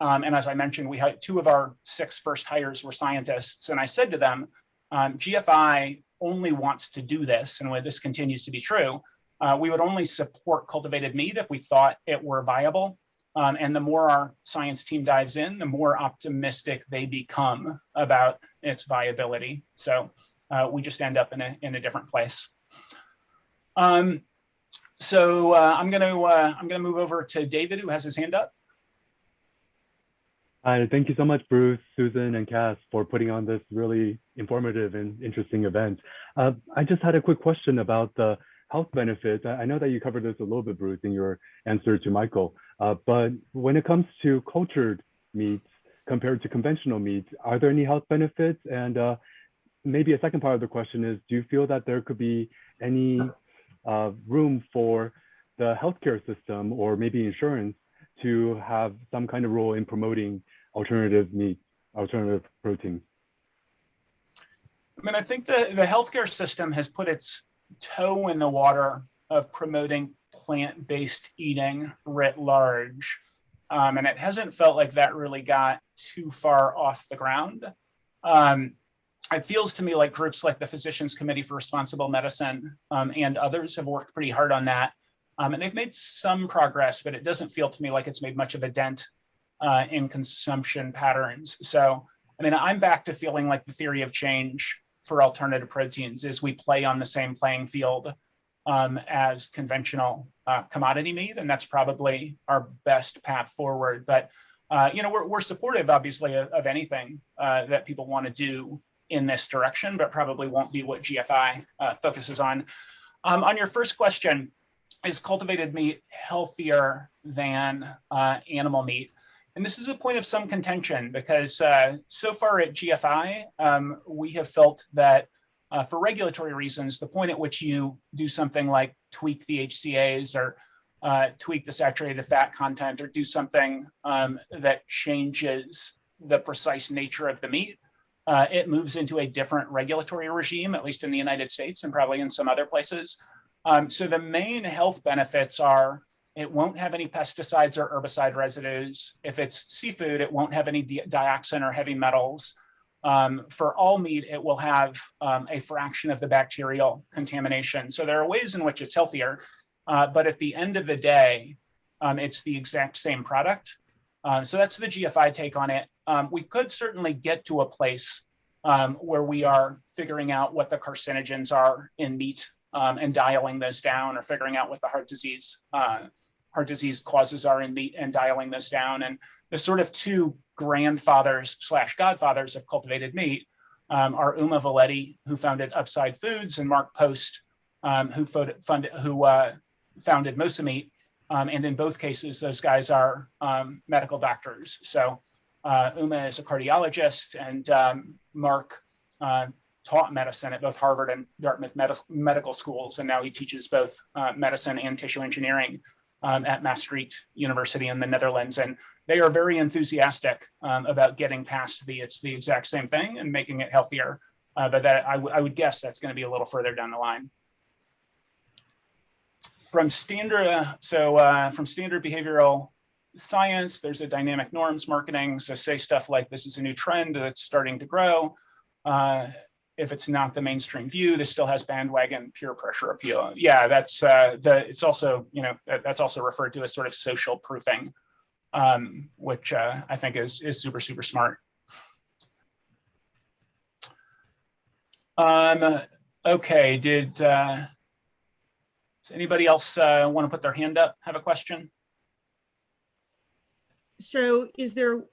and as I mentioned, we had 2 of our 6 first hires were scientists. And I said to them, GFI only wants to do this, and when this continues to be true, we would only support cultivated meat if we thought it were viable. And the more our science team dives in, the more optimistic they become about its viability. So we just end up in a different place. So I'm gonna move over to David, who has his hand up.
Hi, thank you so much, Bruce, Susan, and Cass, for putting on this really informative and interesting event. I just had a quick question about the health benefits. I know that you covered this a little bit, Bruce, in your answer to Michael, but when it comes to cultured meats compared to conventional meats, are there any health benefits? And maybe a second part of the question is, do you feel that there could be any room for the healthcare system or maybe insurance to have some kind of role in promoting alternative meat, alternative proteins?
I mean, I think the healthcare system has put its toe in the water of promoting plant-based eating writ large. And it hasn't felt like that really got too far off the ground. It feels to me like groups like the Physicians Committee for Responsible Medicine and others have worked pretty hard on that. And they've made some progress, but it doesn't feel to me like it's made much of a dent in consumption patterns. So, I mean, I'm back to feeling like the theory of change for alternative proteins is we play on the same playing field as conventional commodity meat, and that's probably our best path forward. But we're supportive, obviously, of anything that people want to do in this direction, but probably won't be what GFI focuses on. On your first question, is cultivated meat healthier than animal meat? And this is a point of some contention because so far at GFI, we have felt that for regulatory reasons, the point at which you do something like tweak the HCAs or tweak the saturated fat content or do something that changes the precise nature of the meat, it moves into a different regulatory regime, at least in the United States and probably in some other places. So the main health benefits are it won't have any pesticides or herbicide residues. If it's seafood, it won't have any dioxin or heavy metals. For all meat, it will have a fraction of the bacterial contamination. So there are ways in which it's healthier, but at the end of the day, it's the exact same product. So that's the GFI take on it. we could certainly get to a place where we are figuring out what the carcinogens are in meat and dialing those down, or figuring out what the heart disease causes are in meat and dialing those down. And the sort of two grandfathers / godfathers of cultivated meat are Uma Valetti, who founded Upside Foods, and Mark Post, who founded Mosa Meat. And in both cases, those guys are medical doctors. So Uma is a cardiologist, and Mark taught medicine at both Harvard and Dartmouth medical schools. And now he teaches both medicine and tissue engineering at Maastricht University in the Netherlands. And they are very enthusiastic about getting past it's the exact same thing and making it healthier. But that I would guess that's going to be a little further down the line. From standard behavioral science, there's a dynamic norms marketing. So say stuff like, this is a new trend that's starting to grow. If it's not the mainstream view, this still has bandwagon peer pressure appeal. Yeah, that's it's also, that's also referred to as sort of social proofing, which I think is super smart. Okay, does anybody else want to put their hand up, have a question?
So is there,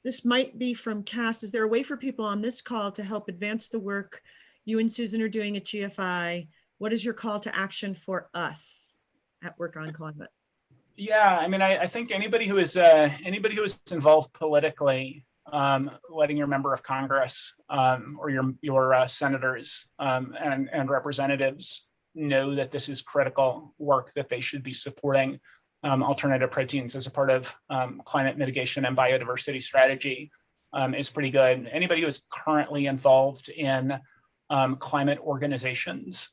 this might be from Cass, is there a way for people on this call to help advance the work you and Susan are doing at GFI? What is your call to action for us at Work on Climate?
Yeah, I mean, I think anybody who is involved politically, letting your member of Congress or your senators and representatives know that this is critical work, that they should be supporting alternative proteins as a part of climate mitigation and biodiversity strategy is pretty good. Anybody who is currently involved in climate organizations,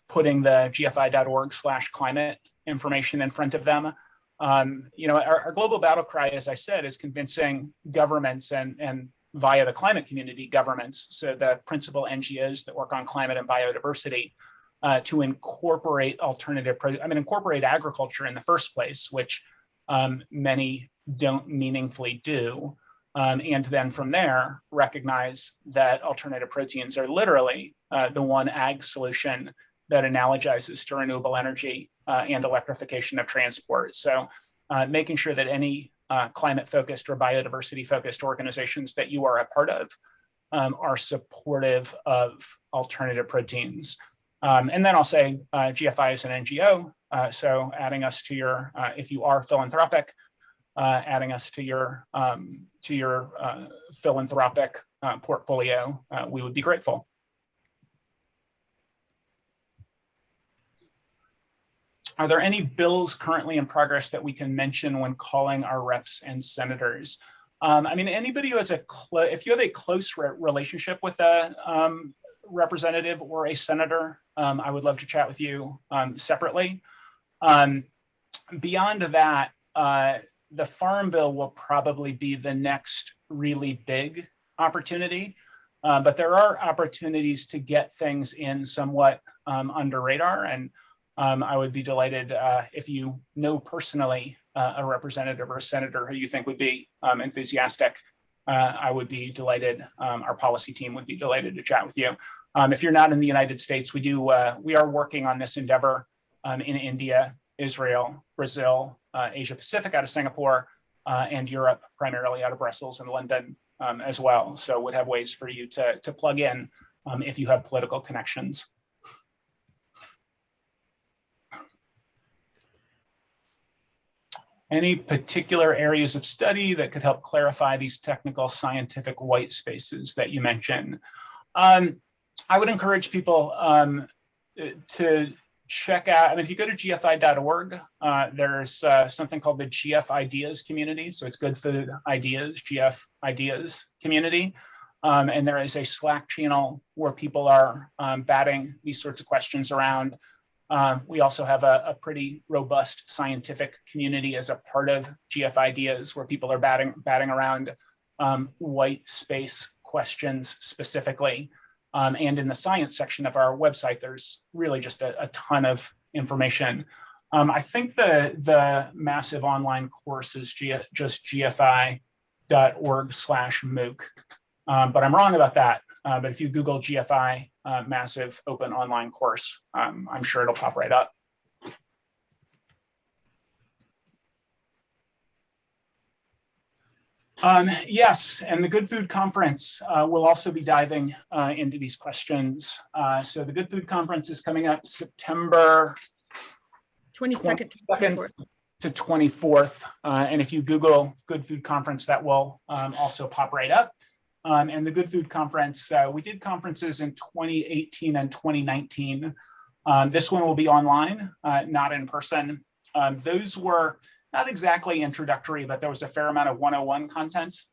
putting the gfi.org/climate information in front of them. Our global battle cry, as I said, is convincing governments and via the climate community governments, so the principal NGOs that work on climate and biodiversity, to incorporate incorporate agriculture in the first place, which many don't meaningfully do. And then from there, recognize that alternative proteins are literally the one ag solution that analogizes to renewable energy and electrification of transport. So making sure that any climate-focused or biodiversity-focused organizations that you are a part of are supportive of alternative proteins. And then I'll say GFI is an NGO, so adding us to your, if you are philanthropic, adding us to your philanthropic portfolio, we would be grateful. Are there any bills currently in progress that we can mention when calling our reps and senators? Anybody who has if you have a close relationship with a representative or a senator, I would love to chat with you separately. Beyond that, the Farm Bill will probably be the next really big opportunity, but there are opportunities to get things in somewhat under radar. And I would be delighted if you know personally a representative or a senator who you think would be enthusiastic. I would be delighted. Our policy team would be delighted to chat with you. If you're not in the United States, we are working on this endeavor in India, Israel, Brazil, Asia Pacific out of Singapore, and Europe, primarily out of Brussels and London as well. So would have ways for you to plug in if you have political connections. Any particular areas of study that could help clarify these technical scientific white spaces that you mentioned? I would encourage people to check out, if you go to gfi.org, there's something called the GF Ideas community. So it's Good Food Ideas, GF Ideas community. And there is a Slack channel where people are batting these sorts of questions around. We also have a pretty robust scientific community as a part of GF Ideas, where people are batting around white space questions specifically. And in the science section of our website, there's really just a ton of information. I think the massive online course is just GFI gfi.org/MOOC. But I'm wrong about that. But if you Google GFI massive open online course, I'm sure it'll pop right up. Yes, and the Good Food Conference will also be diving into these questions. So the Good Food Conference is coming up September
22nd
to 24th. And if you Google Good Food Conference, that will also pop right up. And the Good Food Conference, we did conferences in 2018 and 2019. This one will be online, not in person. Those were not exactly introductory, but there was a fair amount of 101 content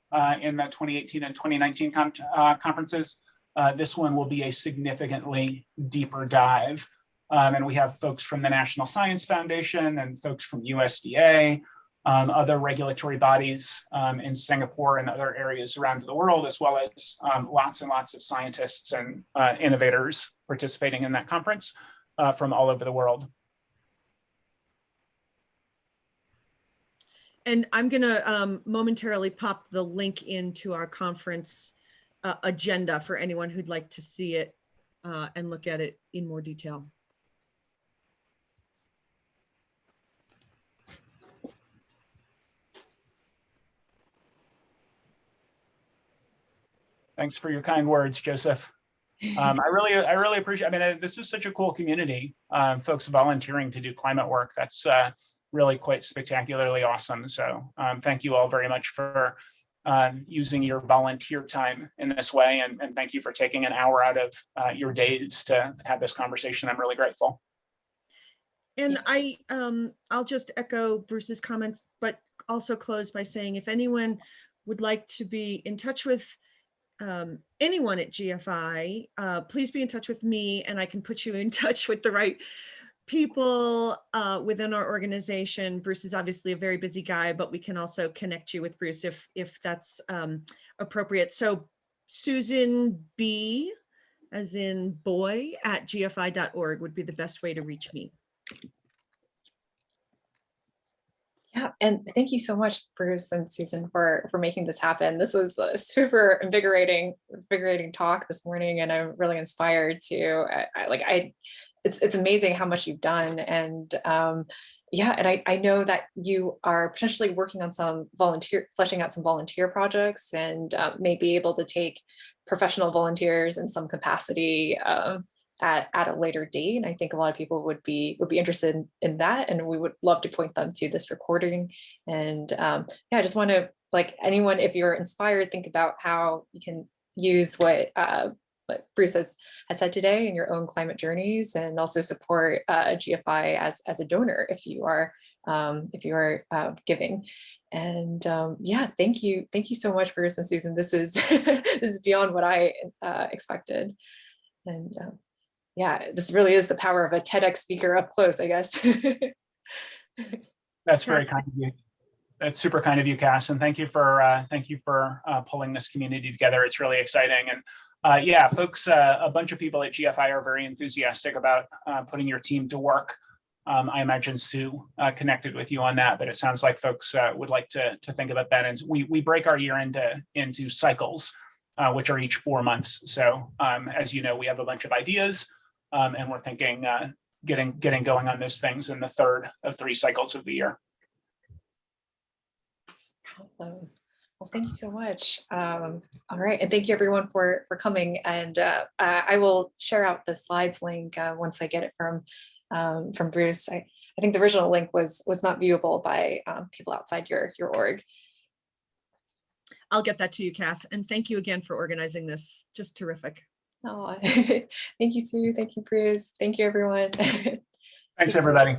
in the 2018 and 2019 conferences. This one will be a significantly deeper dive. And we have folks from the National Science Foundation and folks from USDA, other regulatory bodies in Singapore and other areas around the world, as well as lots and lots of scientists and innovators participating in that conference from all over the world.
And I'm going to momentarily pop the link into our conference agenda for anyone who'd like to see it and look at it in more detail.
Thanks for your kind words, Joseph. I really appreciate. I mean, this is such a cool community. Folks volunteering to do climate work. That's really quite spectacularly awesome. So thank you all very much for using your volunteer time in this way, and thank you for taking an hour out of your days to have this conversation. I'm really grateful.
And I'll just echo Bruce's comments, but also close by saying if anyone would like to be in touch with anyone at GFI, please be in touch with me and I can put you in touch with the right people within our organization. Bruce is obviously a very busy guy, but we can also connect you with Bruce if that's appropriate. So Susan B, as in boy, at gfi.org would be the best way to reach me.
Yeah, and thank you so much, Bruce and Susan, for making this happen. This was a super invigorating talk this morning, and I'm really inspired to. It's amazing how much you've done, and yeah, and I know that you are potentially working on fleshing out some volunteer projects, and may be able to take professional volunteers in some capacity at a later date. And I think a lot of people would be interested in that, and we would love to point them to this recording. And yeah, I just want to, like, anyone, if you're inspired, think about how you can use what Bruce has said today in your own climate journeys, and also support GFI as a donor if you are giving. And yeah, thank you so much, Bruce and Susan. This is this is beyond what I expected. And yeah, this really is the power of a TEDx speaker up close, I guess.
That's very kind of you. That's super kind of you, Cass, and thank you for pulling this community together. It's really exciting. And yeah, folks, a bunch of people at GFI are very enthusiastic about putting your team to work. I imagine Sue connected with you on that, but it sounds like folks would like to think about that. And we break our year into cycles, which are each 4 months. So as you know, we have a bunch of ideas. And we're thinking getting going on those things in the third of 3 cycles of the year.
Awesome. Well, thank you so much. All right, and thank you everyone for coming. And I will share out the slides link once I get it from Bruce. I think the original link was not viewable by people outside your org.
I'll get that to you, Cass. And thank you again for organizing this. Just terrific.
Oh, thank you, Sue. Thank you, Bruce. Thank you, everyone.
Thanks, everybody.